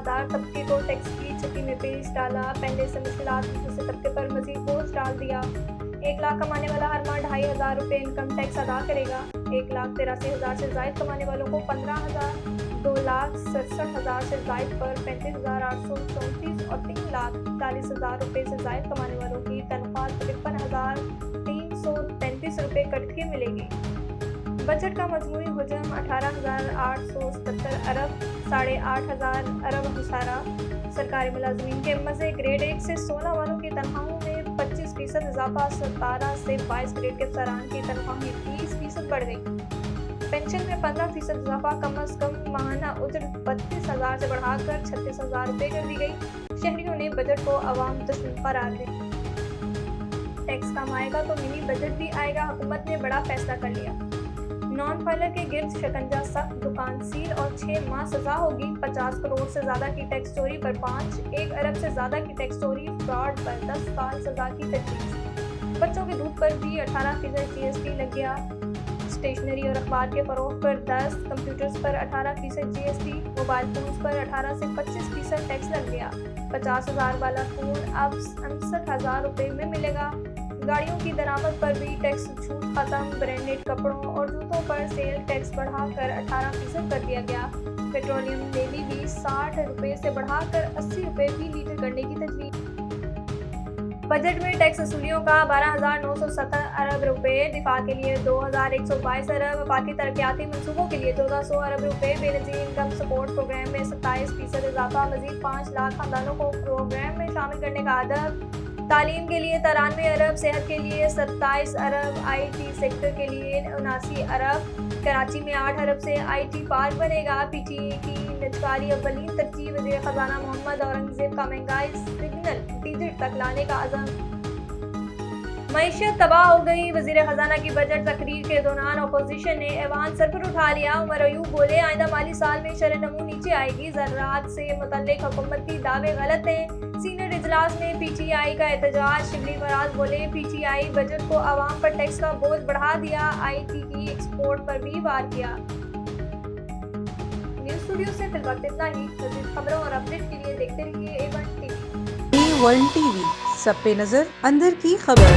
مالدار طبقے کو ٹیکس کی چھٹی میں پیش ڈالا، پہلے سے مشکلات میں پھنسے طبقے پر مزید بوجھ ڈال دیا۔ 1 لاکھ کمانے والا ہر ماہ 2500 روپے انکم ٹیکس ادا کرے گا۔ 1,83,000 سے زائد کمانے والوں کو 15,000، 2,67,000 سے زائد پر 35,834 اور 3,41,000 روپے سے زائد کمانے والوں کی تنخواہ 53,333 روپے کٹ کے ملے گی۔ بجٹ کا مجموعی حجم 18,877 ارب، 8,500 ارب خسارہ۔ سرکاری ملازمین کے مزے گریڈ 1 سے 16 والوں کی تنخواہوں میں 25% اضافہ، 17 سے 22 گریڈ کے افسران کی تنخواہیں 30% بڑھ گئی۔ پنشن میں 15% اضافہ، کم از کم ماہانہ اجرت 32,000 سے بڑھا کر 36,000 روپے کر دی گئی۔ شہریوں نے بجٹ کو عوام دشمن قرار دیا۔ ٹیکس کم آئے گا تو منی بجٹ بھی آئے گا، حکومت نے بڑا فیصلہ کر لیا۔ نان فائلر کے گرد شکنجہ سخت، دکان سیل اور 6 ماہ سزا ہوگی۔ 50 کروڑ سے زیادہ کی ٹیکس چوری پر 5، 1 ارب سے زیادہ کی ٹیکس چوری فراڈ پر 10 سال سزا کی تجویز۔ بچوں کے دودھ پر بھی 18% جی ایس ٹی لگ گیا۔ اسٹیشنری اور اخبار کے فروغ پر 10، کمپیوٹرز پر 18% جی ایس ٹی، موبائل فونز پر 18 سے 25% ٹیکس لگ گیا۔ 50,000 والا فون اب 69,000 روپے میں ملے گا۔ گاڑیوں کی درآمد پر بھی ٹیکس چھوٹ ختم، برانڈڈ کپڑوں اور جوتوں پر سیل ٹیکس بڑھا کر 18% کر دیا گیا۔ پیٹرولیم لیوی بھی 60 روپے سے بڑھا کر 80 روپے فی لیٹر کرنے کی تجویز۔ بجٹ میں ٹیکس وصولیوں کا 12,970 ارب روپے، دفاع کے لیے 2,122 ارب، وفاقی ترقیاتی منصوبوں کے لیے 1,400 ارب روپے، بے نظیر انکم سپورٹ پروگرام میں 27% اضافہ، مزید 5 لاکھ خاندانوں کو پروگرام میں شامل کرنے کا ہدف۔ تعلیم کے لیے 93 ارب، صحت کے لیے 27 ارب، آئی ٹی سیکٹر کے لیے 79 ارب۔ کراچی میں 8 ارب سے آئی ٹی پارک بنے گا۔ پی ٹی اے کی نجکاری اولین ترجیح، وزیر خزانہ محمد اورنگزیب کا مہنگائی سگنل ڈیجٹ تک لانے کا عزم۔ معیشت تباہ ہو گئی، وزیر خزانہ کی بجٹ تقریر کے دوران اپوزیشن نے ایوان سر پر اٹھا لیا۔ عمر ایوب بولے، آئندہ مالی سال میں شرح نمو نیچے آئے گی، زراعت سے متعلق حکومتی دعوے غلط ہیں۔ سینئر اجلاس میں پی ٹی آئی کا احتجاج، شبلی فراز بولے، پی ٹی آئی بجٹ کو عوام پر ٹیکس کا بوجھ بڑھا دیا، آئی ٹی کی ایکسپورٹ پر بھی وار کیا۔ نیوز اسٹوڈیو سے فی الوقت اتنا ہی۔ مزید خبروں اور اپڈیٹ کے لیے دیکھتے رہیے A1 T V. A1 T V, سب پہ نظر، اندر کی خبر۔